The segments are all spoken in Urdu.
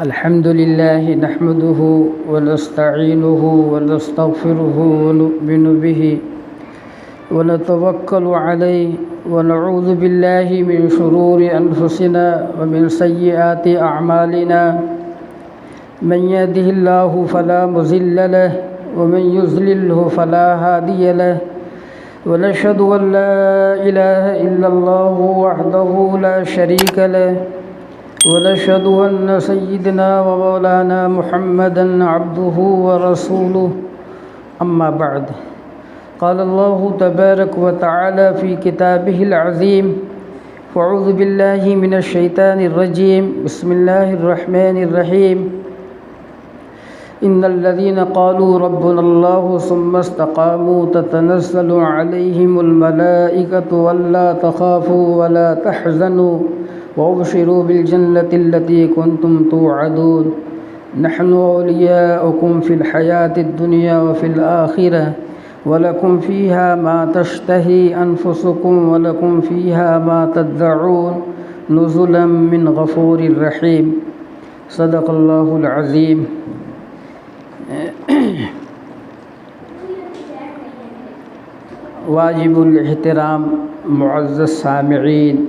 الحمد لله نحمده ونستعينه ونستغفره ونؤمن به ونتوكل عليه ونعوذ بالله من شرور أنفسنا ومن سيئات أعمالنا من يهده الله فلا مضل له ومن يضلله فلا هادي له ونشهد أن لا إله إلا الله وحده لا شريك له ونشهد أن سيدنا ومولانا محمدا عبده ورسوله أما بعد قال الله تبارك وتعالى في كتابه العظيم فأعوذ بالله من الشيطان الرجيم بسم الله الرحمن الرحيم إن الذين قالوا ربنا الله ثم استقاموا تتنزل عليهم الملائكة ولا تخافوا ولا تحزنوا وابشروا بالجنة التي كنتم توعدون نحن أولياؤكم في الحياة الدنيا وفي الآخرة ولكم فيها ما تشتهي أنفسكم ولكم فيها ما تدعون نزلا من غفور رحيم صدق الله العظيم۔ واجب الاحترام معزز سامعین،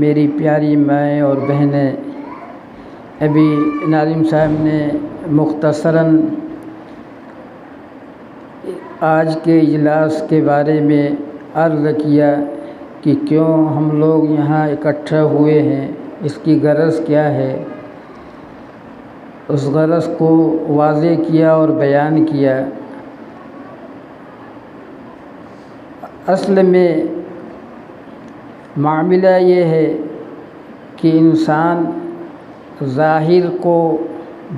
میری پیاری مائیں اور بہنیں، ابھی ناظم صاحب نے مختصراً آج کے اجلاس کے بارے میں عرض کیا کہ کیوں ہم لوگ یہاں اکٹھا ہوئے ہیں، اس کی غرض کیا ہے۔ اس غرض کو واضح کیا اور بیان کیا۔ اصل میں معاملہ یہ ہے کہ انسان ظاہر کو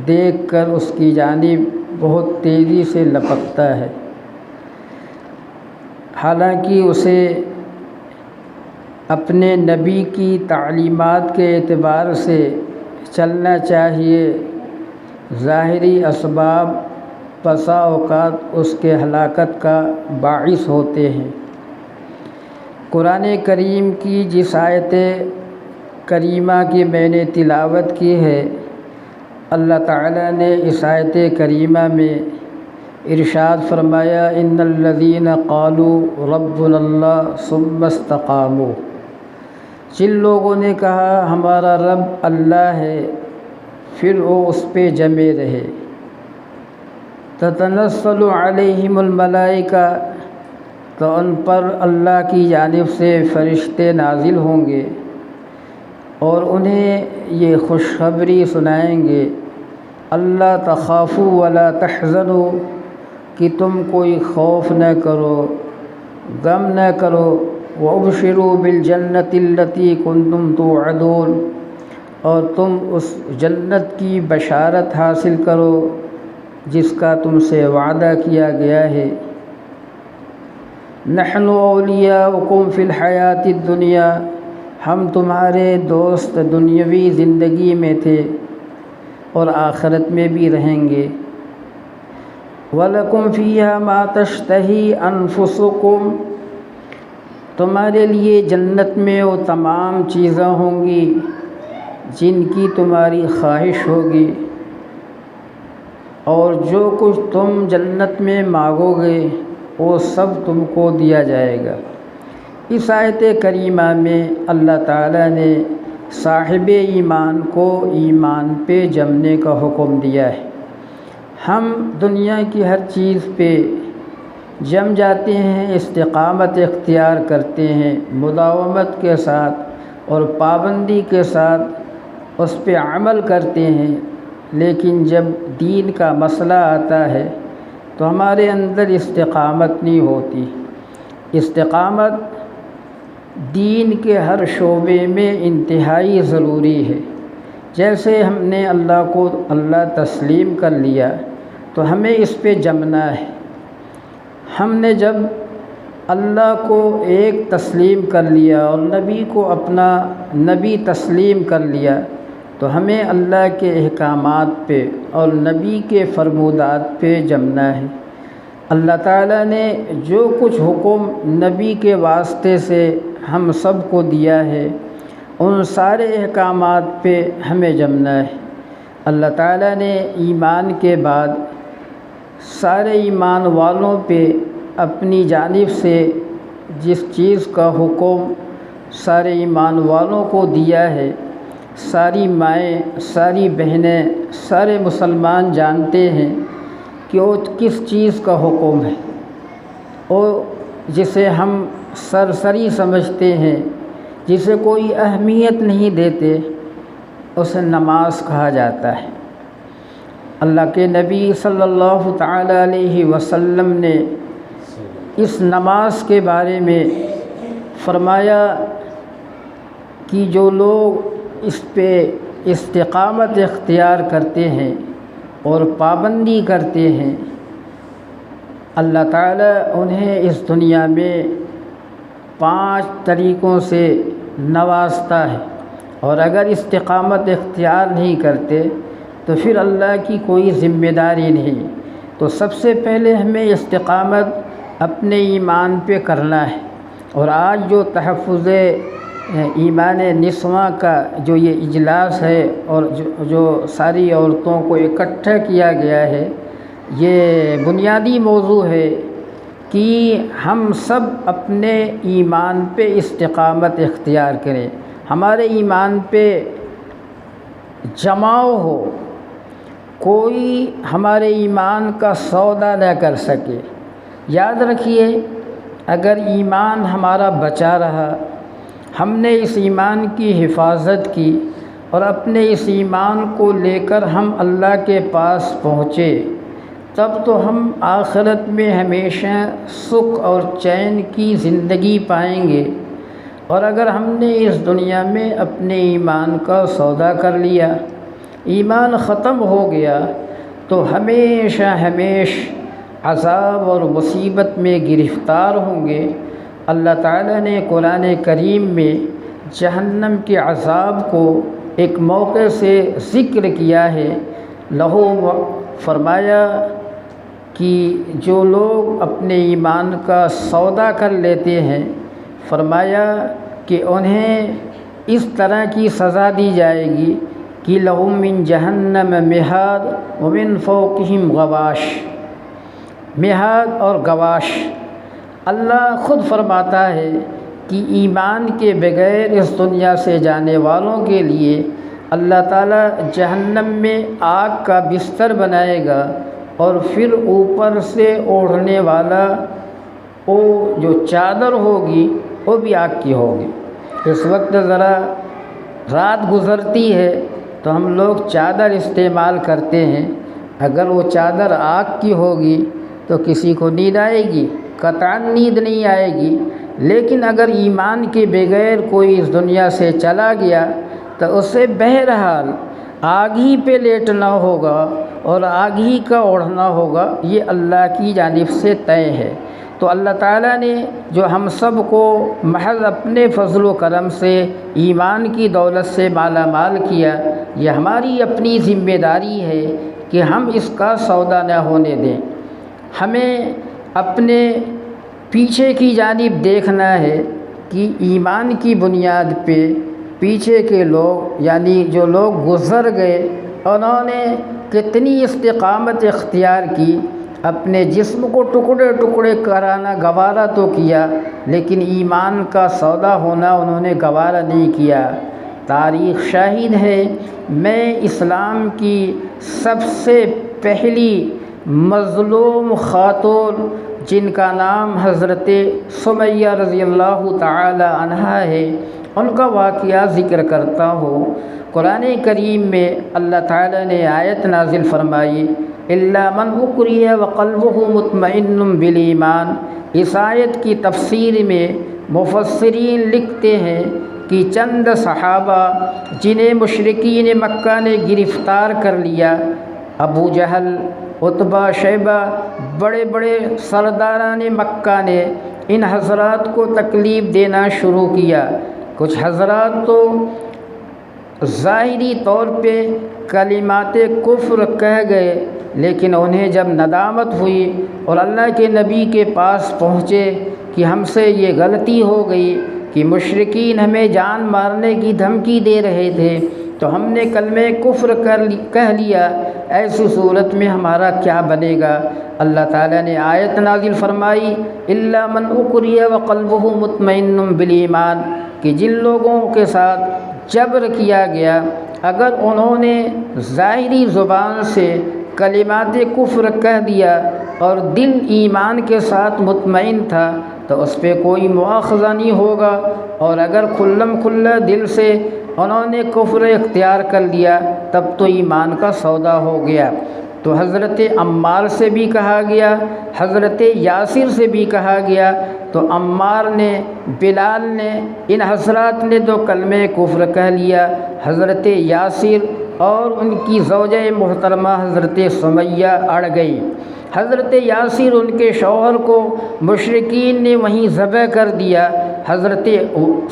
دیکھ کر اس کی جانب بہت تیزی سے لپکتا ہے، حالانکہ اسے اپنے نبی کی تعلیمات کے اعتبار سے چلنا چاہیے۔ ظاہری اسباب بسا اوقات اس کے ہلاکت کا باعث ہوتے ہیں۔ قرآن کریم کی جس آیت کریمہ کی میں نے تلاوت کی ہے، اللہ تعالیٰ نے اس آیت کریمہ میں ارشاد فرمایا ان الذین قالوا ربنا اللہ ثم استقاموا، جن لوگوں نے کہا ہمارا رب اللہ ہے پھر وہ اس پہ جمے رہے، تتنزل علیہم الملائکہ، تو ان پر اللہ کی جانب سے فرشتے نازل ہوں گے اور انہیں یہ خوشخبری سنائیں گے اللہ تخافوا ولا تحزنوا، کہ تم کوئی خوف نہ کرو، غم نہ کرو، وابشروا بالجنۃ التی کنتم توعدون، اور تم اس جنت کی بشارت حاصل کرو جس کا تم سے وعدہ کیا گیا ہے۔ نحن اولیاؤکم فی الحیات الدنیا، ہم تمہارے دوست دنیاوی زندگی میں تھے اور آخرت میں بھی رہیں گے۔ وَلَكُمْ فِيهَا مَا تَشْتَهِي أَنفُسُكُمْ، تمہارے لیے جنت میں وہ تمام چیزیں ہوں گی جن کی تمہاری خواہش ہوگی، اور جو کچھ تم جنت میں مانگو گے وہ سب تم کو دیا جائے گا۔ اس آیت کریمہ میں اللہ تعالیٰ نے صاحب ایمان کو ایمان پہ جمنے کا حکم دیا ہے۔ ہم دنیا کی ہر چیز پہ جم جاتے ہیں، استقامت اختیار کرتے ہیں، مداومت کے ساتھ اور پابندی کے ساتھ اس پہ عمل کرتے ہیں، لیکن جب دین کا مسئلہ آتا ہے تو ہمارے اندر استقامت نہیں ہوتی۔ استقامت دین کے ہر شعبے میں انتہائی ضروری ہے۔ جیسے ہم نے اللہ کو اللہ تسلیم کر لیا تو ہمیں اس پہ جمنا ہے۔ ہم نے جب اللہ کو ایک تسلیم کر لیا اور نبی کو اپنا نبی تسلیم کر لیا تو ہمیں اللہ کے احکامات پہ اور نبی کے فرمودات پہ جمنا ہے۔ اللہ تعالیٰ نے جو کچھ حکم نبی کے واسطے سے ہم سب کو دیا ہے ان سارے احکامات پہ ہمیں جمنا ہے۔ اللہ تعالیٰ نے ایمان کے بعد سارے ایمان والوں پہ اپنی جانب سے جس چیز کا حکم سارے ایمان والوں کو دیا ہے، ساری مائیں، ساری بہنیں، سارے مسلمان جانتے ہیں کہ وہ کس چیز کا حکم ہے، اور جسے ہم سرسری سمجھتے ہیں، جسے کوئی اہمیت نہیں دیتے، اسے نماز کہا جاتا ہے۔ اللہ کے نبی صلی اللہ تعالی علیہ وسلم نے اس نماز کے بارے میں فرمایا کہ جو لوگ اس پہ استقامت اختیار کرتے ہیں اور پابندی کرتے ہیں، اللہ تعالیٰ انہیں اس دنیا میں 5 طریقوں سے نوازتا ہے، اور اگر استقامت اختیار نہیں کرتے تو پھر اللہ کی کوئی ذمہ داری نہیں۔ تو سب سے پہلے ہمیں استقامت اپنے ایمان پہ کرنا ہے، اور آج جو تحفظ ایمان نسواں کا جو یہ اجلاس ہے اور جو ساری عورتوں کو اکٹھا کیا گیا ہے، یہ بنیادی موضوع ہے کہ ہم سب اپنے ایمان پہ استقامت اختیار کریں، ہمارے ایمان پہ جماؤ ہو، کوئی ہمارے ایمان کا سودا نہ کر سکے۔ یاد رکھیے، اگر ایمان ہمارا بچا رہا، ہم نے اس ایمان کی حفاظت کی اور اپنے اس ایمان کو لے کر ہم اللہ کے پاس پہنچے، تب تو ہم آخرت میں ہمیشہ سکھ اور چین کی زندگی پائیں گے۔ اور اگر ہم نے اس دنیا میں اپنے ایمان کا سودا کر لیا، ایمان ختم ہو گیا، تو ہمیشہ عذاب اور مصیبت میں گرفتار ہوں گے۔ اللہ تعالیٰ نے قرآن کریم میں جہنم کے عذاب کو ایک موقع سے ذکر کیا ہے۔ لہو فرمایا کہ جو لوگ اپنے ایمان کا سودا کر لیتے ہیں، فرمایا کہ انہیں اس طرح کی سزا دی جائے گی کہ لہم من جہنم مہاد ومن فوقہم غواش۔ مہاد اور غواش، اللہ خود فرماتا ہے کہ ایمان کے بغیر اس دنیا سے جانے والوں کے لیے اللہ تعالیٰ جہنم میں آگ کا بستر بنائے گا، اور پھر اوپر سے اوڑھنے والا وہ جو چادر ہوگی وہ بھی آگ کی ہوگی۔ اس وقت ذرا رات گزرتی ہے تو ہم لوگ چادر استعمال کرتے ہیں، اگر وہ چادر آگ کی ہوگی تو کسی کو نیند آئے گی؟ قطعاً نیند نہیں آئے گی۔ لیکن اگر ایمان کے بغیر کوئی اس دنیا سے چلا گیا تو اسے بہرحال آگ ہی پہ لیٹنا ہوگا اور آگ ہی کا اوڑھنا ہوگا، یہ اللہ کی جانب سے طے ہے۔ تو اللہ تعالیٰ نے جو ہم سب کو محض اپنے فضل و کرم سے ایمان کی دولت سے مالا مال کیا، یہ ہماری اپنی ذمہ داری ہے کہ ہم اس کا سودا نہ ہونے دیں۔ ہمیں اپنے پیچھے کی جانب دیکھنا ہے کہ ایمان کی بنیاد پہ پیچھے کے لوگ، یعنی جو لوگ گزر گئے، انہوں نے کتنی استقامت اختیار کی، اپنے جسم کو ٹکڑے ٹکڑے کرانا گوارا تو کیا، لیکن ایمان کا سودا ہونا انہوں نے گوارا نہیں کیا۔ تاریخ شاہد ہے، میں اسلام کی سب سے پہلی مظلوم خاتون جن کا نام حضرت سمیہ رضی اللہ تعالی عنہا ہے، ان کا واقعہ ذکر کرتا ہوں۔ قرآن کریم میں اللہ تعالی نے آیت نازل فرمائی، الا من اکرہ وقلبہ مطمئن بالایمان۔ اس آیت کی تفسیر میں مفسرین لکھتے ہیں کہ چند صحابہ جنہیں مشرکین مکہ نے گرفتار کر لیا، ابو جہل، عتبہ، شیبہ، بڑے بڑے سرداران مکہ نے ان حضرات کو تکلیف دینا شروع کیا۔ کچھ حضرات تو ظاہری طور پہ کلمات کفر کہہ گئے، لیکن انہیں جب ندامت ہوئی اور اللہ کے نبی کے پاس پہنچے کہ ہم سے یہ غلطی ہو گئی کہ مشرکین ہمیں جان مارنے کی دھمکی دے رہے تھے، تو ہم نے کلمہ کفر کہہ لیا، ایسی صورت میں ہمارا کیا بنے گا؟ اللہ تعالیٰ نے آیت نازل فرمائی الا من اکرہ وقلبہ مطمئن بالایمان، کہ جن لوگوں کے ساتھ جبر کیا گیا، اگر انہوں نے ظاہری زبان سے کلمات کفر کہہ دیا اور دل ایمان کے ساتھ مطمئن تھا تو اس پہ کوئی مواخذہ نہیں ہوگا، اور اگر کھلم کھلا دل سے انہوں نے کفر اختیار کر لیا تب تو ایمان کا سودا ہو گیا۔ تو حضرت عمار سے بھی کہا گیا، حضرت یاسر سے بھی کہا گیا، تو عمار نے، بلال نے، ان حضرات نے تو کلمہ کفر کہہ لیا، حضرت یاسر اور ان کی زوجہ محترمہ حضرت سمیہ اڑ گئی۔ حضرت یاسر ان کے شوہر کو مشرکین نے وہیں ذبح کر دیا، حضرت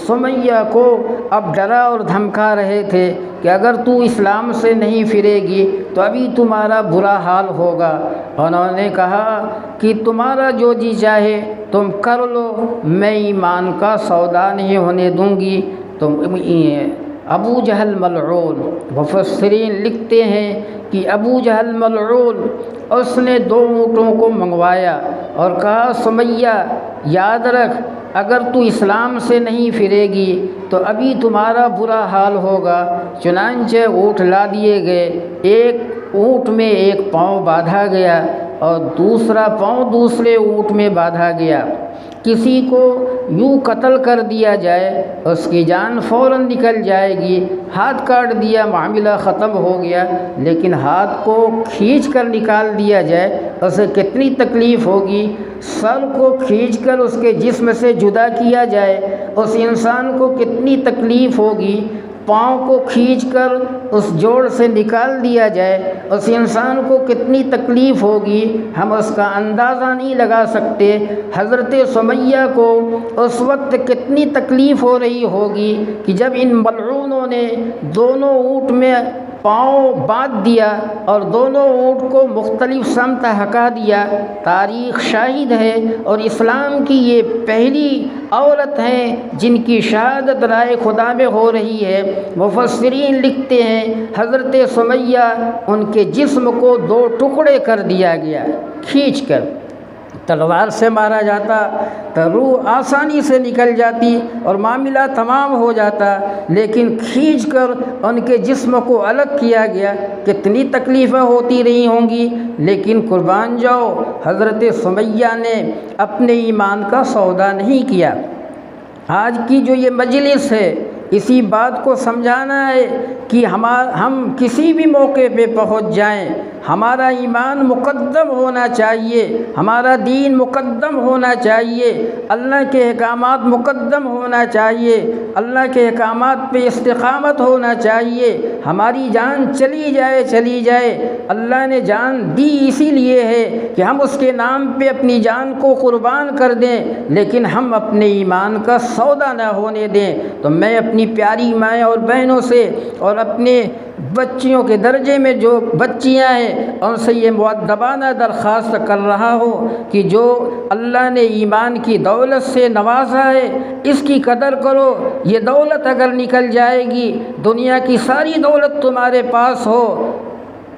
سمیہ کو اب ڈرا اور دھمکا رہے تھے کہ اگر تو اسلام سے نہیں پھرے گی تو ابھی تمہارا برا حال ہوگا۔ انہوں نے کہا کہ تمہارا جو جی چاہے تم کر لو، میں ایمان کا سودا نہیں ہونے دوں گی۔ تم ابو جہل ملعون، مفسرین لکھتے ہیں کہ ابو جہل ملعون اس نے 2 اونٹوں کو منگوایا اور کہا سمیہ یاد رکھ، اگر تو اسلام سے نہیں پھرے گی تو ابھی تمہارا برا حال ہوگا۔ چنانچہ اونٹ لا دیے گئے، ایک اونٹ میں ایک پاؤں باندھا گیا اور دوسرا پاؤں دوسرے اونٹ میں باندھا گیا۔ کسی کو یوں قتل کر دیا جائے اس کی جان فوراً نکل جائے گی، ہاتھ کاٹ دیا معاملہ ختم ہو گیا، لیکن ہاتھ کو کھینچ کر نکال دیا جائے اسے کتنی تکلیف ہوگی، سر کو کھینچ کر اس کے جسم سے جدا کیا جائے اس انسان کو کتنی تکلیف ہوگی، پاؤں کو کھینچ کر اس جوڑ سے نکال دیا جائے اس انسان کو کتنی تکلیف ہوگی، ہم اس کا اندازہ نہیں لگا سکتے۔ حضرت سمیہ کو اس وقت کتنی تکلیف ہو رہی ہوگی کہ جب ان ملعونوں نے دونوں اونٹ میں پاؤں باندھ دیا اور دونوں اونٹ کو مختلف سمت ہکا دیا۔ تاریخ شاہد ہے اور اسلام کی یہ پہلی عورت ہیں جن کی شہادت رائے خدا میں ہو رہی ہے۔ مفسرین لکھتے ہیں حضرت سمیہ ان کے جسم کو 2 ٹکڑے کر دیا گیا، کھینچ کر تلوار سے مارا جاتا تو روح آسانی سے نکل جاتی اور معاملہ تمام ہو جاتا، لیکن کھینچ کر ان کے جسم کو الگ کیا گیا، کتنی تکلیفیں ہوتی رہی ہوں گی، لیکن قربان جاؤ حضرت سمیہ نے اپنے ایمان کا سودا نہیں کیا۔ آج کی جو یہ مجلس ہے اسی بات کو سمجھانا ہے کہ ہم کسی بھی موقع پہ پہنچ جائیں، ہمارا ایمان مقدم ہونا چاہیے، ہمارا دین مقدم ہونا چاہیے، اللہ کے احکامات مقدم ہونا چاہیے، اللہ کے احکامات پہ استقامت ہونا چاہیے۔ ہماری جان چلی جائے، اللہ نے جان دی اسی لیے ہے کہ ہم اس کے نام پہ اپنی جان کو قربان کر دیں، لیکن ہم اپنے ایمان کا سودا نہ ہونے دیں۔ تو میں اپنی پیاری مائیں اور بہنوں سے اور اپنے بچیوں کے درجے میں جو بچیاں ہیں ان سے یہ مؤدبانہ درخواست کر رہا ہوں کہ جو اللہ نے ایمان کی دولت سے نوازا ہے اس کی قدر کرو۔ یہ دولت اگر نکل جائے گی، دنیا کی ساری دولت تمہارے پاس ہو،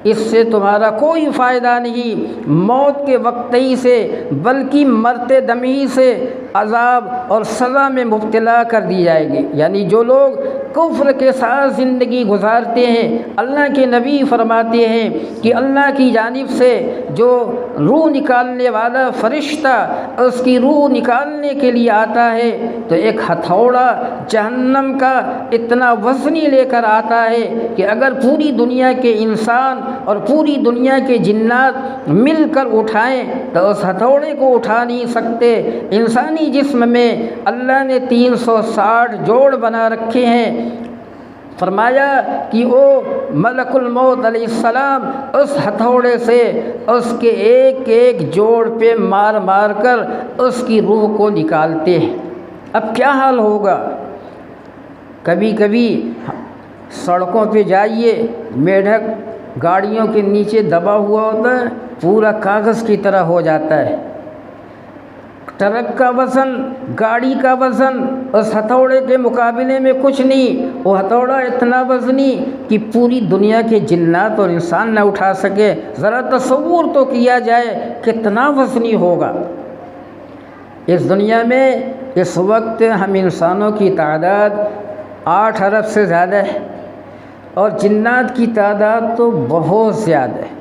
اس سے تمہارا کوئی فائدہ نہیں، موت کے وقت ہی سے بلکہ مرتے دم ہی سے عذاب اور سزا میں مبتلا کر دی جائے گی۔ یعنی جو لوگ کفر کے ساتھ زندگی گزارتے ہیں، اللہ کے نبی فرماتے ہیں کہ اللہ کی جانب سے جو روح نکالنے والا فرشتہ اس کی روح نکالنے کے لیے آتا ہے تو ایک ہتھوڑا جہنم کا اتنا وزنی لے کر آتا ہے کہ اگر پوری دنیا کے انسان اور پوری دنیا کے جنات مل کر اٹھائیں تو اس ہتھوڑے کو اٹھا نہیں سکتے۔ انسانی جسم میں اللہ نے 360 جوڑ بنا رکھے ہیں۔ فرمایا کہ وہ ملک الموت علیہ السلام اس ہتھوڑے سے اس کے ایک ایک جوڑ پہ مار مار کر اس کی روح کو نکالتے ہیں۔ اب کیا حال ہوگا؟ کبھی کبھی سڑکوں پہ جائیے، میڈک گاڑیوں کے نیچے دبا ہوا ہوتا ہے، پورا کاغذ کی طرح ہو جاتا ہے، ٹرک کا وزن، گاڑی کا وزن اس ہتھوڑے کے مقابلے میں کچھ نہیں۔ وہ ہتھوڑا اتنا وزنی کہ پوری دنیا کے جنات اور انسان نہ اٹھا سکے۔ ذرا تصور تو کیا جائے کتنا وزنی ہوگا۔ اس دنیا میں اس وقت ہم انسانوں کی تعداد 8 ارب سے زیادہ ہے، اور جنات کی تعداد تو بہت زیادہ ہے۔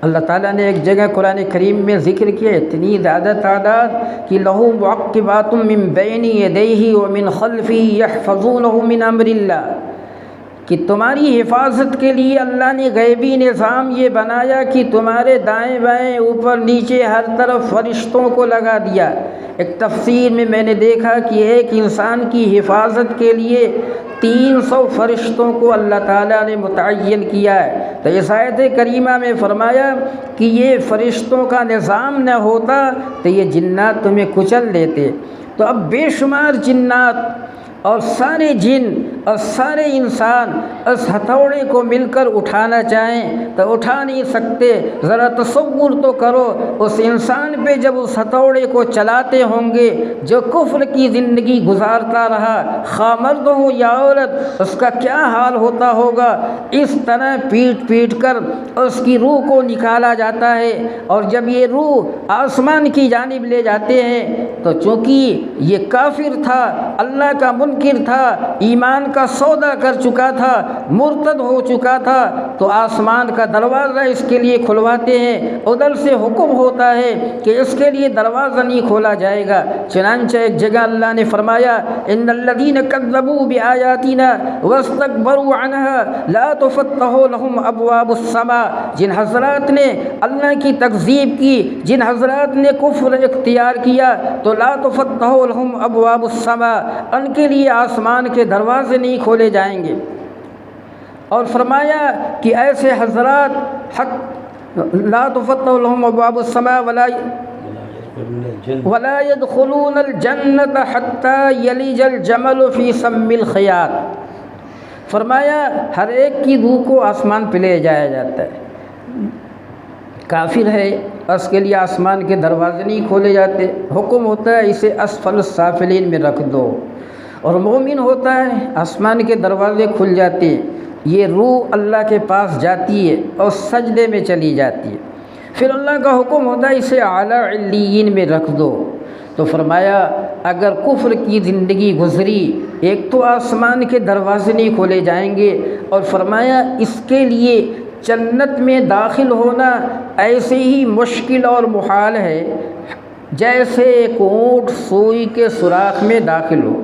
اللہ تعالیٰ نے ایک جگہ قرآن کریم میں ذکر کیا اتنی زیادہ تعداد کہ لَهُ مُعَقِّبَاتٌ مِّن بَيْنِ يَدَيْهِ وَمِنْ خَلْفِهِ يَحْفَظُونَهُ مِنْ أَمْرِ اللَّهِ، کہ تمہاری حفاظت کے لیے اللہ نے غیبی نظام یہ بنایا کہ تمہارے دائیں بائیں اوپر نیچے ہر طرف فرشتوں کو لگا دیا۔ ایک تفسیر میں نے دیکھا کہ ایک انسان کی حفاظت کے لیے 300 فرشتوں کو اللہ تعالیٰ نے متعین کیا ہے۔ تو اس آیت کریمہ میں فرمایا کہ یہ فرشتوں کا نظام نہ ہوتا تو یہ جنات تمہیں کچل دیتے۔ تو اب بے شمار جنات اور سارے جن اور سارے انسان اس ہتھوڑے کو مل کر اٹھانا چاہیں تو اٹھا نہیں سکتے۔ ذرا تصور تو کرو اس انسان پہ جب اس ہتھوڑے کو چلاتے ہوں گے جو کفر کی زندگی گزارتا رہا، خواہ مرد ہو یا عورت، اس کا کیا حال ہوتا ہوگا۔ اس طرح پیٹ پیٹ کر اس کی روح کو نکالا جاتا ہے، اور جب یہ روح آسمان کی جانب لے جاتے ہیں تو چونکہ یہ کافر تھا، اللہ کا منکر تھا، ایمان کا سودا کر چکا تھا، مرتد ہو چکا تھا، تو آسمان کا دروازہ اس کے لیے کھلواتے ہیں۔ ادھر سے حکم ہوتا ہے کہ اس کے لیے دروازہ نہیں کھولا جائے گا۔ چنانچہ ایک جگہ اللہ نے فرمایا ان الذین کذبوا بآیاتنا واستکبروا عنها لا تفتح لهم ابواب السماء، جن حضرات نے اللہ کی تکذیب کی، جن حضرات نے کفر اختیار کیا، تو لا تفتح لهم ابواب السماء، ان کے لیے آسمان کے دروازے نہیں کھولے جائیں گے۔ اور فرمایا کہ ایسے حضرات حق لا تفتح لهم ابواب السماء ولا يدخلون الجنة حتى يلج الجمل في سم الخياط، فرمایا ہر ایک کی روح کو آسمان پہ لے جایا جاتا ہے۔ کافر ہے اس کے لیے آسمان کے دروازے نہیں کھولے جاتے، حکم ہوتا ہے اسے اسفل السافلین میں رکھ دو، اور مومن ہوتا ہے آسمان کے دروازے کھل جاتے ہیں، یہ روح اللہ کے پاس جاتی ہے اور سجدے میں چلی جاتی ہے۔ پھر اللہ کا حکم ہوتا ہے اسے اعلیٰ علیین میں رکھ دو۔ تو فرمایا اگر کفر کی زندگی گزری، ایک تو آسمان کے دروازے نہیں کھولے جائیں گے، اور فرمایا اس کے لیے جنت میں داخل ہونا ایسے ہی مشکل اور محال ہے جیسے ایک اونٹ سوئی کے سوراخ میں داخل ہو۔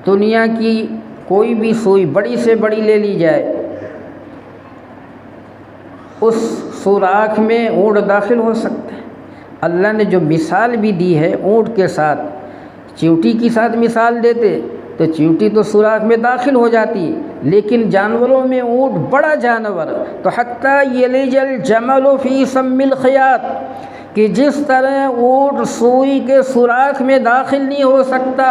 دنیا کی کوئی بھی سوئی بڑی سے بڑی لے لی جائے، اس سوراخ میں اونٹ داخل ہو سکتا ہے۔ اللہ نے جو مثال بھی دی ہے اونٹ کے ساتھ، چیونٹی کے ساتھ مثال دیتے تو چیونٹی تو سوراخ میں داخل ہو جاتی، لیکن جانوروں میں اونٹ بڑا جانور، تو حتیٰ یلج الجمل فی سم الخیاط، کہ جس طرح اونٹ سوئی کے سوراخ میں داخل نہیں ہو سکتا،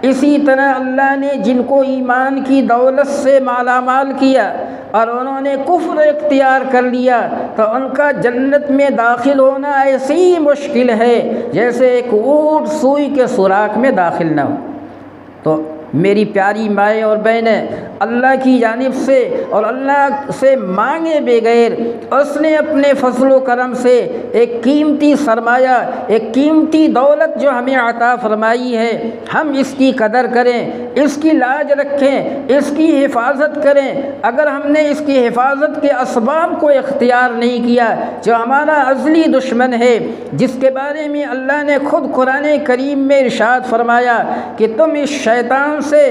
اسی طرح اللہ نے جن کو ایمان کی دولت سے مالا مال کیا اور انہوں نے کفر اختیار کر لیا، تو ان کا جنت میں داخل ہونا ایسے ہی مشکل ہے جیسے ایک اونٹ سوئی کے سوراخ میں داخل نہ ہو۔ تو میری پیاری مائیں اور بہنیں، اللہ کی جانب سے اور اللہ سے مانگے بغیر اس نے اپنے فضل و کرم سے ایک قیمتی سرمایہ، ایک قیمتی دولت جو ہمیں عطا فرمائی ہے، ہم اس کی قدر کریں، اس کی لاج رکھیں، اس کی حفاظت کریں۔ اگر ہم نے اس کی حفاظت کے اسباب کو اختیار نہیں کیا، جو ہمارا ازلی دشمن ہے، جس کے بارے میں اللہ نے خود قرآن کریم میں ارشاد فرمایا کہ تم اس شیطان سے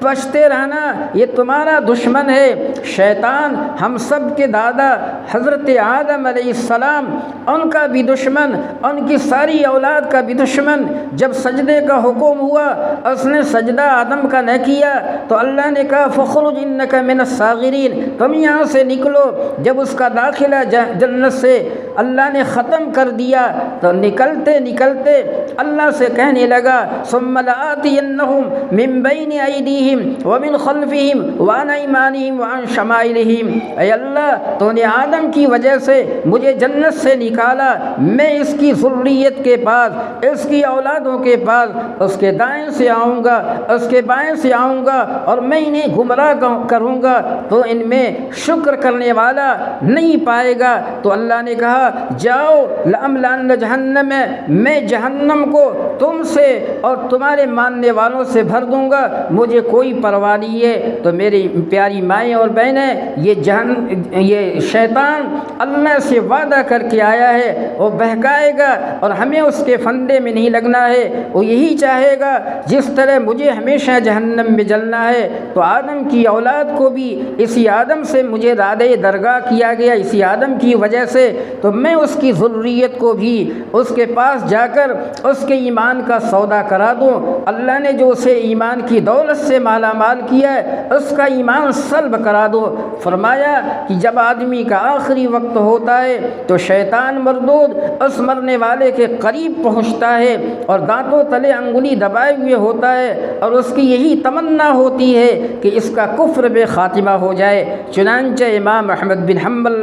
بچتے رہنا، یہ تمہارا دشمن ہے۔ شیطان ہم سب کے دادا حضرت آدم علیہ السلام، ان کا بھی دشمن، ان کی ساری اولاد کا بھی دشمن۔ جب سجدے کا حکم ہوا اس نے سجدہ آدم کا نہ کیا، تو اللہ نے کہا فخرج انک من الصاغرین، تم یہاں سے نکلو۔ جب اس کا داخلہ جنت سے اللہ نے ختم کر دیا تو نکلتے نکلتے اللہ سے کہنے لگا ثم لآتینہم من بین ایدیہم ایمانہم ومن خلفہم وعن ایمانہم وعن شمائلہم۔ اے اللہ تو نے آدم کی وجہ سے مجھے جنت سے نکالا، میں اس کی ذریت کے پاس، اس کی اولادوں کے پاس اس کے دائیں سے آؤں گا، اس کے بائیں سے آؤں گا، اور میں انہیں گمراہ کروں گا تو ان میں شکر کرنے والا نہیں پائے گا۔ تو اللہ نے کہا جاؤ لأملأن جہنم، میں جہنم کو تم سے اور تمہارے ماننے والوں سے بھر دوں گا، مجھے کوئی پرواہ نہیں ہے۔ تو میری پیاری مائیں اور بہنیں، یہ شیطان اللہ سے وعدہ کر کے آیا ہے، وہ بہکائے گا اور ہمیں اس کے فندے میں نہیں لگنا ہے۔ وہ یہی چاہے گا جس طرح مجھے ہمیشہ جہنم میں جلنا ہے تو آدم کی اولاد کو بھی اسی آدم سے مجھے رادے درگاہ کیا گیا، اسی آدم کی وجہ سے، تو میں اس کی ذریت کو بھی اس کے پاس جا کر اس کے ایمان کا سودا کرا دوں۔ اللہ نے جو اسے ایمان کی دولت سے مالا مال کیا ہے اس کا ایمان سلب کرا دو۔ فرمایا کہ جب آدمی کا آخری وقت ہوتا ہے تو شیطان مردود اس مرنے والے کے قریب پہنچتا ہے اور دانتوں تلے انگلی دبائے ہوئے ہوتا ہے، اور اس کی یہی تمنا ہوتی ہے کہ اس کا کفر بے خاتمہ ہو جائے۔ چنانچہ امام احمد بن حنبل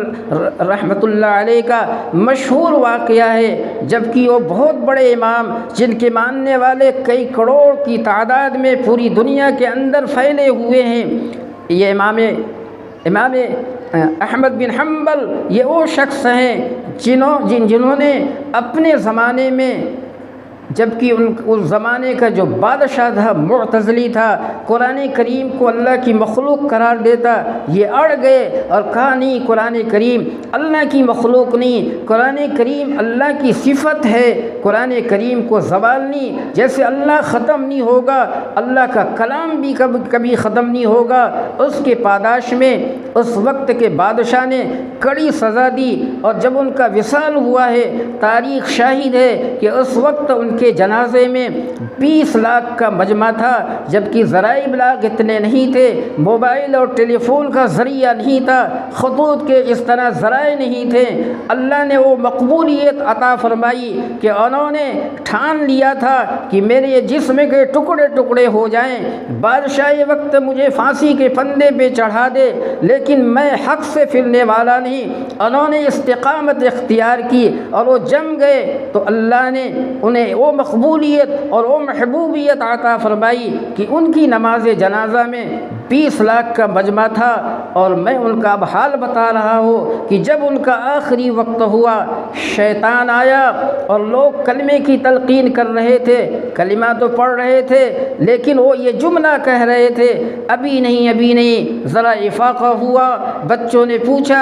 رحمۃ اللہ علیہ کا مشہور واقعہ ہے، جبکہ وہ بہت بڑے امام جن کے ماننے والے کئی کروڑ کی تعداد میں پوری دنیا کے اندر پھیلے ہوئے ہیں، یہ امام احمد بن حنبل یہ وہ شخص ہیں جنہوں نے اپنے زمانے میں، جبکہ اس زمانے کا جو بادشاہ تھا معتزلی تھا، قرآن کریم کو اللہ کی مخلوق قرار دیتا، یہ اڑ گئے اور کہا نہیں، قرآن کریم اللہ کی مخلوق نہیں، قرآن کریم اللہ کی صفت ہے، قرآن کریم کو زوال نہیں، جیسے اللہ ختم نہیں ہوگا اللہ کا کلام بھی کبھی ختم نہیں ہوگا۔ اس کے پاداش میں اس وقت کے بادشاہ نے کڑی سزا دی، اور جب ان کا وصال ہوا ہے تاریخ شاہد ہے کہ اس وقت ان کے جنازے میں 20 لاکھ کا مجمع تھا، جبکہ ذرائع ابلاغ اتنے نہیں تھے، موبائل اور ٹیلی فون کا ذریعہ نہیں تھا، خطوط کے اس طرح ذرائع نہیں تھے۔ اللہ نے وہ مقبولیت عطا فرمائی کہ انہوں نے ٹھان لیا تھا کہ میرے یہ جسم کے ٹکڑے ٹکڑے ہو جائیں، بادشاہ وقت مجھے پھانسی کے پھندے پہ چڑھا دے، لیکن میں حق سے پھرنے والا نہیں۔ انہوں نے استقامت اختیار کی اور وہ جم گئے، تو اللہ نے انہیں وہ مقبولیت اور وہ محبوبیت عطا فرمائی کہ ان کی نماز جنازہ میں 20 لاکھ کا مجمع تھا، اور میں ان کا اب حال بتا رہا ہوں کہ جب ان کا آخری وقت ہوا، شیطان آیا اور لوگ کلمے کی تلقین کر رہے تھے، کلمہ تو پڑھ رہے تھے، لیکن وہ یہ جملہ کہہ رہے تھے ابھی نہیں ابھی نہیں۔ ذرا افاقہ ہوا، بچوں نے پوچھا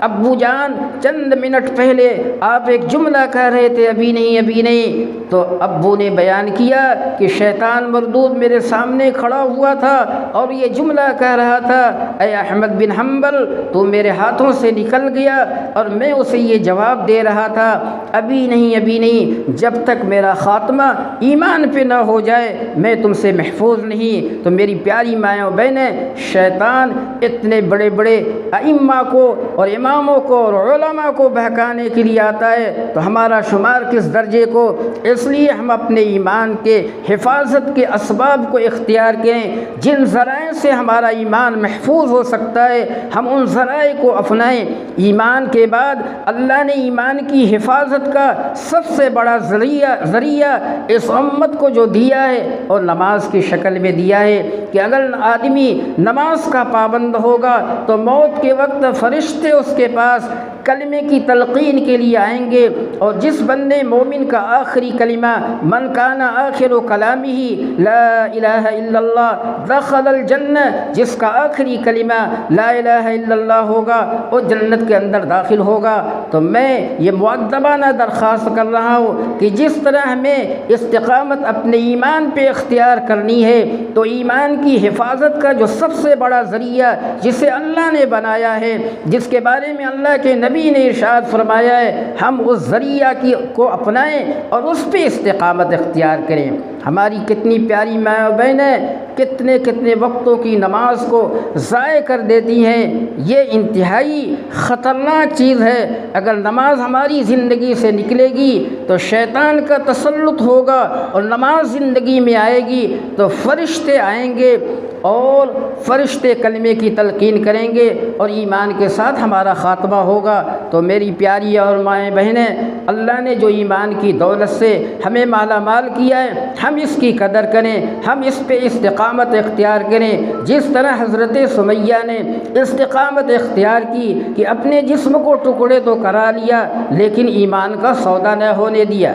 ابو جان چند منٹ پہلے آپ ایک جملہ کہہ رہے تھے ابھی نہیں ابھی نہیں، تو ابو نے بیان کیا کہ شیطان مردود میرے سامنے کھڑا ہوا تھا اور یہ جملہ کہہ رہا تھا اے احمد بن حنبل تو میرے ہاتھوں سے نکل گیا، اور میں اسے یہ جواب دے رہا تھا ابھی نہیں، جب تک میرا خاتمہ ایمان پہ نہ ہو جائے میں تم سے محفوظ نہیں۔ تو میری پیاری مائیں و بہنیں، شیطان اتنے بڑے بڑے ائمہ کو اور اماموں کو اور علماء کو بہکانے کے لیے آتا ہے، تو ہمارا شمار کس درجے کو؟ اس لیے ہم اپنے ایمان کے حفاظت کے اسباب کو اختیار کریں، جن ذرائع سے ہمارا ایمان محفوظ ہو سکتا ہے ہم ان ذرائع کو اپنائیں۔ ایمان کے بعد اللہ نے ایمان کی حفاظت کا سب سے بڑا ذریعہ اس امت کو جو دیا ہے اور نماز کی شکل میں دیا ہے کہ اگر آدمی نماز کا پابند ہوگا تو موت کے وقت فرشتے اس کے پاس کلمے کی تلقین کے لیے آئیں گے، اور جس بندے مومن کا آخری کلمہ من کان آخر کلامہ لا الہ الا اللہ دخل الجنہ، جس کا آخری کلمہ لا الہ الا اللہ ہوگا وہ جنت کے اندر داخل ہوگا۔ تو میں یہ مؤدبانہ درخواست کر رہا ہوں کہ جس طرح ہمیں استقامت اپنے ایمان پہ اختیار کرنی ہے، تو ایمان کی حفاظت کا جو سب سے بڑا ذریعہ جسے اللہ نے بنایا ہے، جس کے بارے میں اللہ کے نبی نے ارشاد فرمایا ہے، ہم اس ذریعہ کو اپنائیں اور اس پہ استقامت اختیار کریں۔ ہماری کتنی پیاری ماں و بہنیں کتنے وقتوں کی نماز کو ضائع کر دیتی ہیں۔ یہ انتہائی خطرناک چیز ہے۔ اگر نماز ہماری زندگی سے نکلے گی تو شیطان کا تسلط ہوگا، اور نماز زندگی میں آئے گی تو فرشتے آئیں گے اور فرشتے کلمے کی تلقین کریں گے اور ایمان کے ساتھ ہمارا خاتمہ ہوگا۔ تو میری پیاری اور مائیں بہنیں، اللہ نے جو ایمان کی دولت سے ہمیں مالا مال کیا ہے، ہم اس کی قدر کریں، ہم اس پہ استقامت اختیار کریں۔ جس طرح حضرت سمیہ نے استقامت اختیار کی کہ اپنے جسم کو ٹکڑے تو کرا لیا لیکن ایمان کا سودا نہ ہونے دیا۔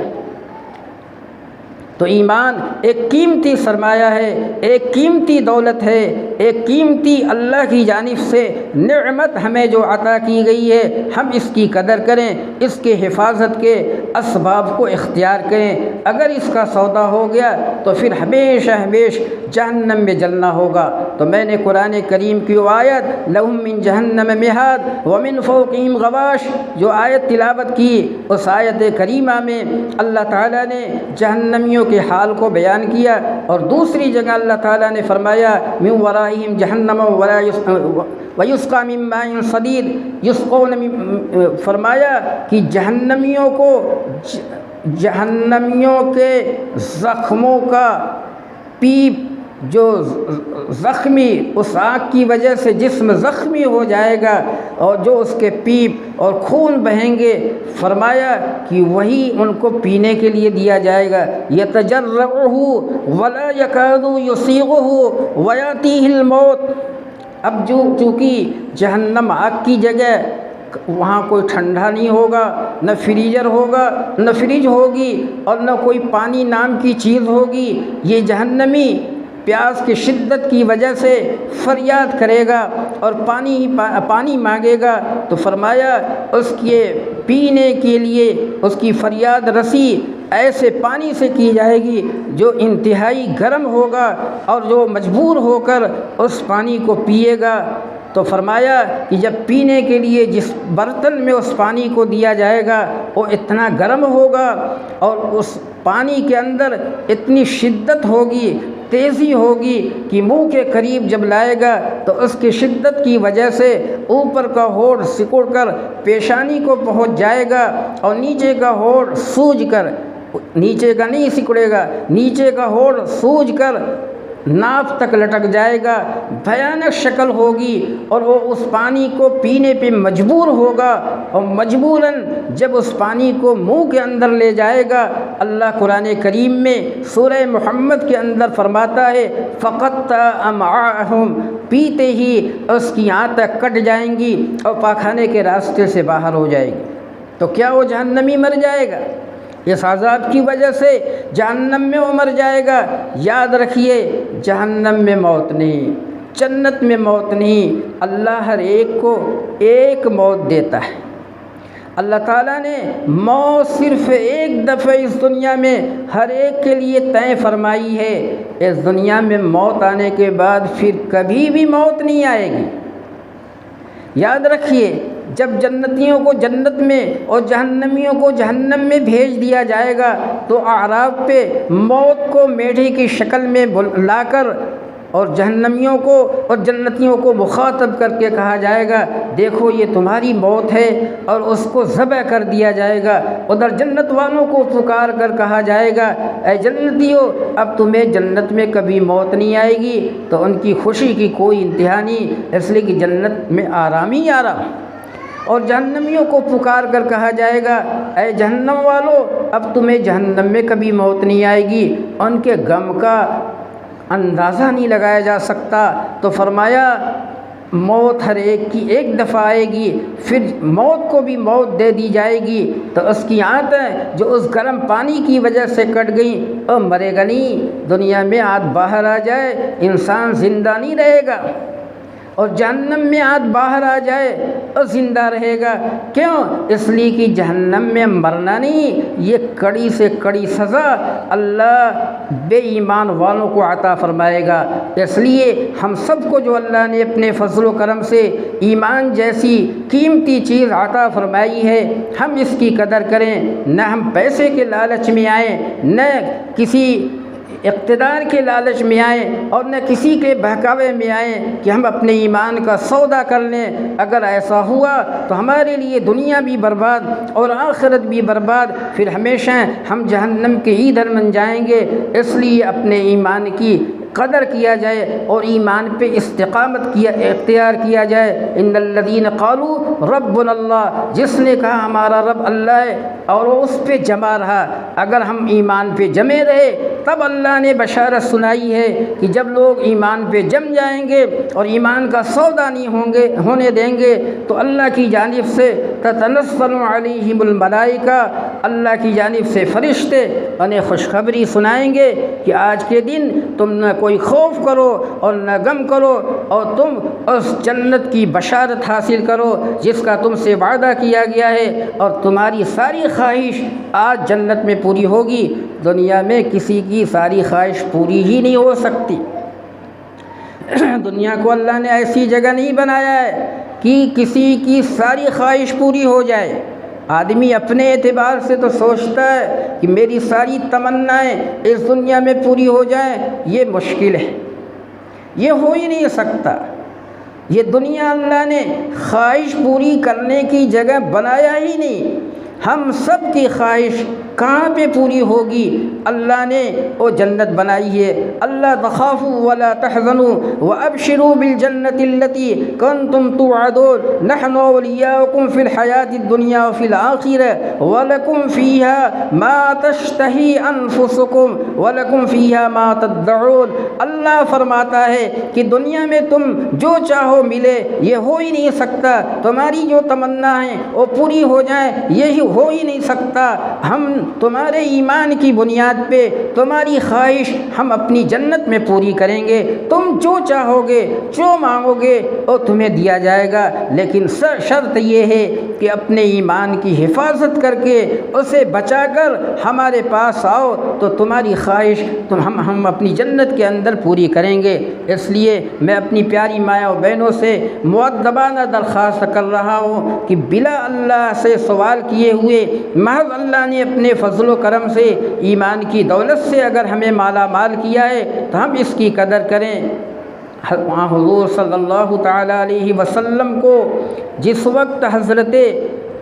تو ایمان ایک قیمتی سرمایہ ہے، ایک قیمتی دولت ہے، ایک قیمتی اللہ کی جانب سے نعمت ہمیں جو عطا کی گئی ہے، ہم اس کی قدر کریں، اس کے حفاظت کے اسباب کو اختیار کریں۔ اگر اس کا سودا ہو گیا تو پھر ہمیشہ جہنم میں جلنا ہوگا۔ تو میں نے قرآن کریم کی آیت لہم من جہنم مہاد ومن فوقہم غواش جو آیت تلاوت کی، اس آیت کریمہ میں اللہ تعالیٰ نے جہنمیوں کے حال کو بیان کیا، اور دوسری جگہ اللہ تعالیٰ نے فرمایا من ورائہم جہنم ویسقی من ماء صدید یسقون، فرمایا کہ جہنمیوں کے زخموں کا پیپ جو زخمی، اس آگ کی وجہ سے جسم زخمی ہو جائے گا اور جو اس کے پیپ اور خون بہیں گے، فرمایا کہ وہی ان کو پینے کے لیے دیا جائے گا۔ یتجرعہ ولا یکاد یسیغہ ویاتیہ الموت۔ اب چونکہ جہنم آگ کی جگہ، وہاں کوئی ٹھنڈا نہیں ہوگا، نہ فریزر ہوگا، نہ فریج ہوگی، اور نہ کوئی پانی نام کی چیز ہوگی۔ یہ جہنمی پیاس کی شدت کی وجہ سے فریاد کرے گا اور پانی مانگے گا، تو فرمایا اس کے پینے کے لیے اس کی فریاد رسی ایسے پانی سے کی جائے گی جو انتہائی گرم ہوگا، اور جو مجبور ہو کر اس پانی کو پیے گا۔ تو فرمایا کہ جب پینے کے لیے جس برتن میں اس پانی کو دیا جائے گا وہ اتنا گرم ہوگا، اور اس پانی کے اندر اتنی شدت ہوگی، تیزی ہوگی کہ منہ کے قریب جب لائے گا تو اس کی شدت کی وجہ سے اوپر کا ہونٹ سکڑ کر پیشانی کو پہنچ جائے گا، اور نیچے کا ہونٹ سوج کر، نیچے کا نہیں سکڑے گا، نیچے کا ہونٹ سوج کر ناف تک لٹک جائے گا۔ بھیانک شکل ہوگی، اور وہ اس پانی کو پینے پہ مجبور ہوگا، اور مجبوراً جب اس پانی کو منہ کے اندر لے جائے گا، اللہ قرآن کریم میں سورہ محمد کے اندر فرماتا ہے فقطع امعاءہم، پیتے ہی اس کی آنتیں کٹ جائیں گی اور پاخانے کے راستے سے باہر ہو جائے گی۔ تو کیا وہ جہنمی مر جائے گا؟ اس عذاب کی وجہ سے جہنم میں وہ مر جائے گا؟ یاد رکھیے، جہنم میں موت نہیں، جنت میں موت نہیں۔ اللہ ہر ایک کو ایک موت دیتا ہے۔ اللہ تعالیٰ نے موت صرف ایک دفعہ اس دنیا میں ہر ایک کے لیے طے فرمائی ہے۔ اس دنیا میں موت آنے کے بعد پھر کبھی بھی موت نہیں آئے گی۔ یاد رکھیے، جب جنتیوں کو جنت میں اور جہنمیوں کو جہنم میں بھیج دیا جائے گا تو اعراف پہ موت کو میڈے کی شکل میں لا کر اور جہنمیوں کو اور جنتیوں کو مخاطب کر کے کہا جائے گا دیکھو یہ تمہاری موت ہے، اور اس کو ذبح کر دیا جائے گا۔ ادھر جنت والوں کو پکار کر کہا جائے گا اے جنتیوں، اب تمہیں جنت میں کبھی موت نہیں آئے گی۔ تو ان کی خوشی کی کوئی انتہا نہیں، اس لیے کہ جنت میں آرام ہی آرام۔ اور جہنمیوں کو پکار کر کہا جائے گا اے جہنم والوں، اب تمہیں جہنم میں کبھی موت نہیں آئے گی۔ ان کے غم کا اندازہ نہیں لگایا جا سکتا۔ تو فرمایا موت ہر ایک کی ایک دفعہ آئے گی، پھر موت کو بھی موت دے دی جائے گی۔ تو اس کی آنتیں جو اس گرم پانی کی وجہ سے کٹ گئیں، اور مرے گا نہیں۔ دنیا میں آنت باہر آ جائے انسان زندہ نہیں رہے گا، اور جہنم میں آنت باہر آ جائے اور زندہ رہے گا۔ کیوں؟ اس لیے کہ جہنم میں مرنا نہیں، یہ کڑی سے کڑی سزا اللہ بے ایمان والوں کو عطا فرمائے گا۔ اس لیے ہم سب کو جو اللہ نے اپنے فضل و کرم سے ایمان جیسی قیمتی چیز عطا فرمائی ہے، ہم اس کی قدر کریں، نہ ہم پیسے کے لالچ میں آئیں، نہ کسی اقتدار کے لالچ میں آئیں، اور نہ کسی کے بہکاوے میں آئیں کہ ہم اپنے ایمان کا سودا کر لیں۔ اگر ایسا ہوا تو ہمارے لیے دنیا بھی برباد اور آخرت بھی برباد، پھر ہمیشہ ہم جہنم کے ایندھن بن جائیں گے۔ اس لیے اپنے ایمان کی قدر کیا جائے اور ایمان پہ استقامت اختیار کیا جائے۔ ان الذین قالوا ربنا اللہ، جس نے کہا ہمارا رب اللہ ہے اور وہ اس پہ جمع رہا۔ اگر ہم ایمان پہ جمے رہے تب اللہ نے بشارت سنائی ہے کہ جب لوگ ایمان پہ جم جائیں گے اور ایمان کا سودا نہیں ہونے دیں گے تو اللہ کی جانب سے تتنزل علیہم الملائکہ، اللہ کی جانب سے فرشتے انہیں خوشخبری سنائیں گے کہ آج کے دن تم نہ کوئی خوف کرو اور نہ غم کرو، اور تم اس جنت کی بشارت حاصل کرو جس کا تم سے وعدہ کیا گیا ہے، اور تمہاری ساری خواہش آج جنت میں پوری ہوگی۔ دنیا میں کسی کی ساری خواہش پوری ہی نہیں ہو سکتی۔ دنیا کو اللہ نے ایسی جگہ نہیں بنایا ہے کہ کسی کی ساری خواہش پوری ہو جائے۔ آدمی اپنے اعتبار سے تو سوچتا ہے کہ میری ساری تمنائیں اس دنیا میں پوری ہو جائیں، یہ مشکل ہے، یہ ہو ہی نہیں سکتا۔ یہ دنیا اللہ نے خواہش پوری کرنے کی جگہ بنایا ہی نہیں۔ ہم سب کی خواہش کہاں پہ پوری ہوگی؟ اللہ نے وہ جنت بنائی ہے۔ اللہ تخافوا ولا تحزنوا وابشروا بالجنة التي كنتم توعدون نحن اولياؤكم في الحياة الدنيا وفي الآخرة ولكم فيها ما تشتهي انفسكم ولكم فيها ما تدعون۔ اللہ فرماتا ہے کہ دنیا میں تم جو چاہو ملے، یہ ہو ہی نہیں سکتا۔ تمہاری جو تمنا ہے وہ پوری ہو جائیں، یہی ہو ہی نہیں سکتا۔ ہم تمہارے ایمان کی بنیاد پہ تمہاری خواہش ہم اپنی جنت میں پوری کریں گے۔ تم جو چاہو گے، جو مانگو گے وہ تمہیں دیا جائے گا، لیکن شرط یہ ہے کہ اپنے ایمان کی حفاظت کر کے اسے بچا کر ہمارے پاس آؤ تو تمہاری خواہش ہم اپنی جنت کے اندر پوری کریں گے۔ اس لیے میں اپنی پیاری ماں و بہنوں سے مؤدبانہ درخواست کر رہا ہوں کہ بلا اللہ سے سوال کیے ہوئے محض اللہ نے اپنے فضل و کرم سے ایمان کی دولت سے اگر ہمیں مالا مال کیا ہے تو ہم اس کی قدر کریں۔ حضور صلی اللہ تعالیٰ علیہ وسلم کو جس وقت حضرت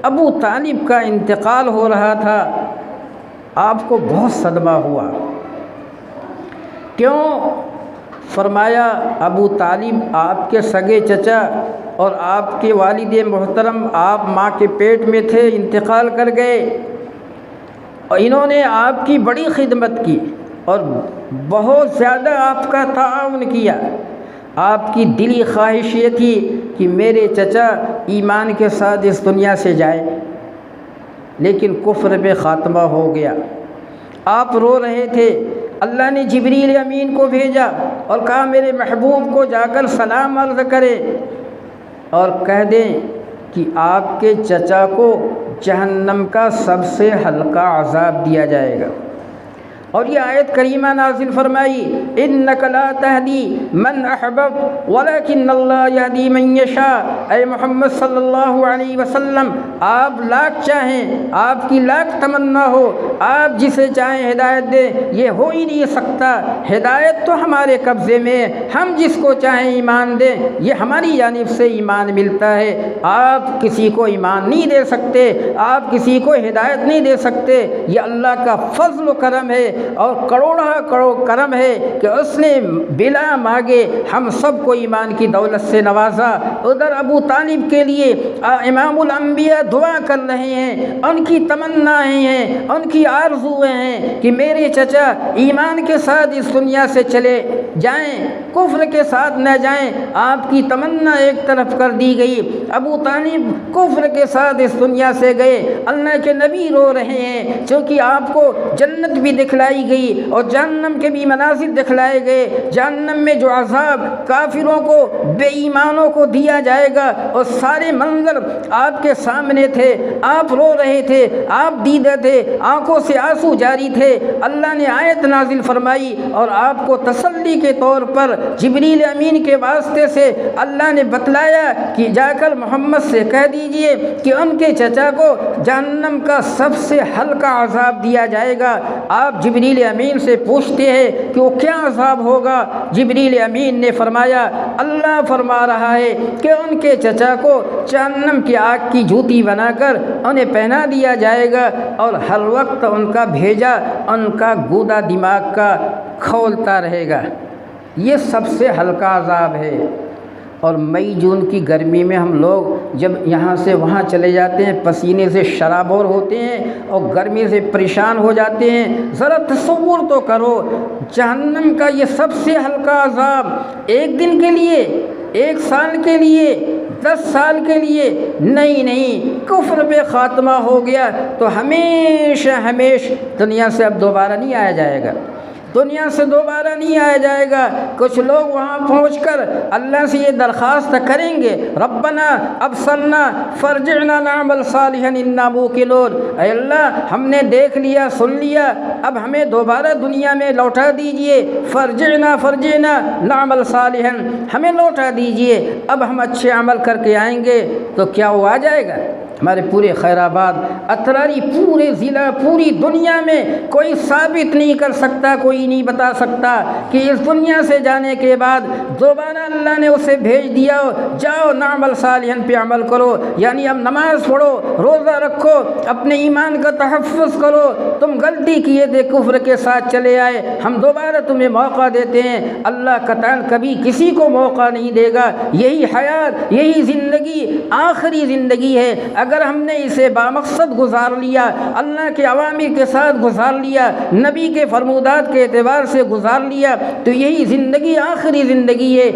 ابو طالب کا انتقال ہو رہا تھا آپ کو بہت صدمہ ہوا۔ کیوں؟ فرمایا ابو طالب آپ کے سگے چچا اور آپ کے والد محترم، آپ ماں کے پیٹ میں تھے، انتقال کر گئے، اور انہوں نے آپ کی بڑی خدمت کی اور بہت زیادہ آپ کا تعاون کیا۔ آپ کی دلی خواہش یہ تھی کہ میرے چچا ایمان کے ساتھ اس دنیا سے جائے، لیکن کفر پہ خاتمہ ہو گیا۔ آپ رو رہے تھے۔ اللہ نے جبریل امین کو بھیجا اور کہا میرے محبوب کو جا کر سلام عرض کرے اور کہہ دیں کہ آپ کے چچا کو جہنم کا سب سے ہلکا عذاب دیا جائے گا۔ اور یہ آیت کریمہ نازل فرمائی انک لا تہدی من احببت ولکن اللہ یہدی من یشاء۔ اے محمد صلی اللہ علیہ وسلم، آپ لاکھ چاہیں، آپ کی لاکھ تمنا ہو، آپ جسے چاہیں ہدایت دیں، یہ ہو ہی نہیں سکتا۔ ہدایت تو ہمارے قبضے میں، ہم جس کو چاہیں ایمان دیں، یہ ہماری جانب سے ایمان ملتا ہے۔ آپ کسی کو ایمان نہیں دے سکتے، آپ کسی کو ہدایت نہیں دے سکتے، یہ اللہ کا فضل و کرم ہے اور کروڑا کروڑ کرم ہے کہ اس نے بلا مانگے ہم سب کو ایمان کی دولت سے نوازا۔ ادھر ابو طالب کے لیے امام الانبیاء دعا کر رہے ہیں، ان کی تمنائیں ہیں، ان کی آرزویں ہیں کہ میرے چچا ایمان کے ساتھ اس دنیا سے چلے جائیں، کفر کے ساتھ نہ جائیں۔ آپ کی تمنا ایک طرف کر دی گئی، ابو طالب کفر کے ساتھ اس دنیا سے گئے۔ اللہ کے نبی رو رہے ہیں چونکہ آپ کو جنت بھی دکھلائی گئی اور جہنم کے بھی مناظر دکھلائے گئے۔ جہنم میں جو عذاب کافروں کو، بے ایمانوں کو دیا جائے گا، اور سارے منظر آپ کے سامنے تھے، آپ رو رہے تھے، آپ دیدہ تھے، آنکھوں سے آنسو جاری تھے۔ اللہ نے آیت نازل فرمائی اور آپ کو تسلی کے طور پر جبریل امین کے واسطے سے اللہ نے بتلایا کہ جا کر محمد سے کہہ دیجئے کہ ان کے چچا کو جہنم کا سب سے ہلکا عذاب دیا جائے گا۔ آپ جبریل امین سے پوچھتے ہیں کہ وہ کیا عذاب ہوگا؟ جبریل امین نے فرمایا اللہ فرما رہا ہے کہ ان کے چچا کو جہنم کی آگ کی جوتی بنا کر انہیں پہنا دیا جائے گا اور ہر وقت ان کا بھیجا ان کا گودا دماغ کا کھولتا رہے گا۔ یہ سب سے ہلکا عذاب ہے۔ اور مئی جون کی گرمی میں ہم لوگ جب یہاں سے وہاں چلے جاتے ہیں، پسینے سے شرابور ہوتے ہیں اور گرمی سے پریشان ہو جاتے ہیں، ذرا تصور تو کرو جہنم کا یہ سب سے ہلکا عذاب ایک دن کے لیے، ایک سال کے لیے، 10 سال کے لیے نہیں، کفر پہ خاتمہ ہو گیا تو ہمیشہ دنیا سے اب دوبارہ نہیں آیا جائے گا، دنیا سے دوبارہ نہیں آیا جائے گا۔ کچھ لوگ وہاں پہنچ کر اللہ سے یہ درخواست کریں گے، ربنا ابصرنا فرجعنا نعمل صالحا انا موقنون، اے اللہ ہم نے دیکھ لیا، سن لیا، اب ہمیں دوبارہ دنیا میں لوٹا دیجئے، فرجعنا نعمل صالحا، ہمیں لوٹا دیجئے، اب ہم اچھے عمل کر کے آئیں گے۔ تو کیا وہ آ جائے گا؟ ہمارے پورے خیر آباد، اتراری، پورے ضلع، پوری دنیا میں کوئی ثابت نہیں کر سکتا، کوئی نہیں بتا سکتا کہ اس دنیا سے جانے کے بعد دوبارہ اللہ نے اسے بھیج دیا، جاؤ نعمل صالحا پہ عمل کرو، یعنی اب نماز پڑھو، روزہ رکھو، اپنے ایمان کا تحفظ کرو، تم غلطی کیے تھے، کفر کے ساتھ چلے آئے، ہم دوبارہ تمہیں موقع دیتے ہیں۔ اللہ قطعاً کبھی کسی کو موقع نہیں دے گا۔ یہی حیات، یہی زندگی آخری زندگی ہے۔ اگر ہم نے اسے بامقصد گزار لیا، اللہ کے اوامر کے ساتھ گزار لیا، نبی کے فرمودات کے اعتبار سے گزار لیا، تو یہی زندگی آخری زندگی ہے۔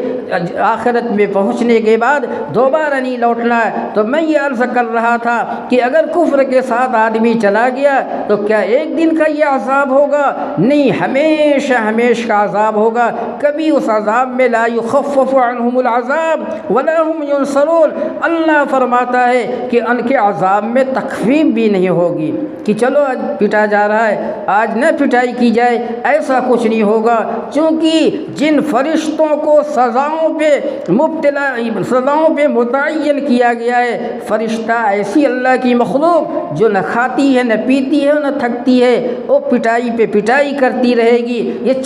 آخرت میں پہنچنے کے بعد دوبارہ نہیں لوٹنا ہے۔ تو میں یہ عرض کر رہا تھا کہ اگر کفر کے ساتھ آدمی چلا گیا تو کیا ایک دن کا یہ عذاب ہوگا؟ نہیں، ہمیشہ کا عذاب ہوگا۔ کبھی اس عذاب میں لا یخفف عنہم العذاب ولا هم ینصرون۔ اللہ فرماتا ہے کہ ان کے عذاب میں تخفیف بھی نہیں ہوگی کہ چلو آج پٹا جا رہا ہے، آج نہ پٹائی کی جائے، ایسا کچھ نہیں ہوگا۔ چونکہ جن فرشتوں کو سزاؤں پہ متعین کیا گیا ہے، فرشتہ ایسی اللہ کی مخلوق جو نہ کھاتی ہے، نہ پیتی ہے، نہ تھکتی ہے، وہ پٹائی پہ پٹائی کرتی رہے گی، یہ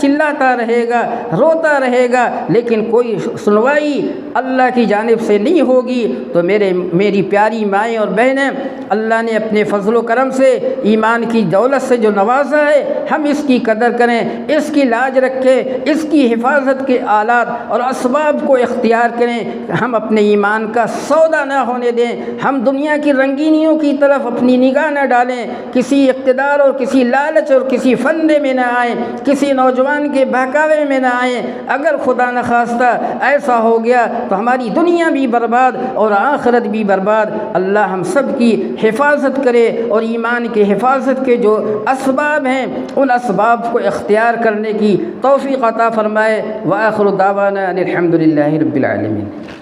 چلاتا رہے گا، روتا رہے گا، لیکن کوئی سنوائی اللہ کی جانب سے نہیں ہوگی۔ تو میری پیاری مائیں اور بہنیں، اللہ نے اپنے فضل و کرم سے، ایمان کی دولت سے جو نوازا ہے، ہم اس کی قدر کریں، اس کی لاج رکھیں، اس کی حفاظت کے آلات اور اسباب کو اختیار کریں۔ ہم اپنے ایمان کا سودا نہ ہونے دیں، ہم دنیا کی رنگینیوں کی طرف اپنی نگاہ نہ ڈالیں، کسی اقتدار اور کسی لالچ اور کسی فندے میں نہ آئیں، کسی نوجوان کے بہکاوے میں نہ آئیں۔ اگر خدا نخواستہ ایسا ہو گیا تو ہماری دنیا بھی برباد اور آخرت بھی برباد۔ اللہ ہم سب کی حفاظت کرے اور ایمان کی حفاظت کے جو اسباب ہیں ان اسباب کو اختیار کرنے کی توفیق عطا فرمائے۔ وآخر دعوانا ان الحمد للہ رب العالمین۔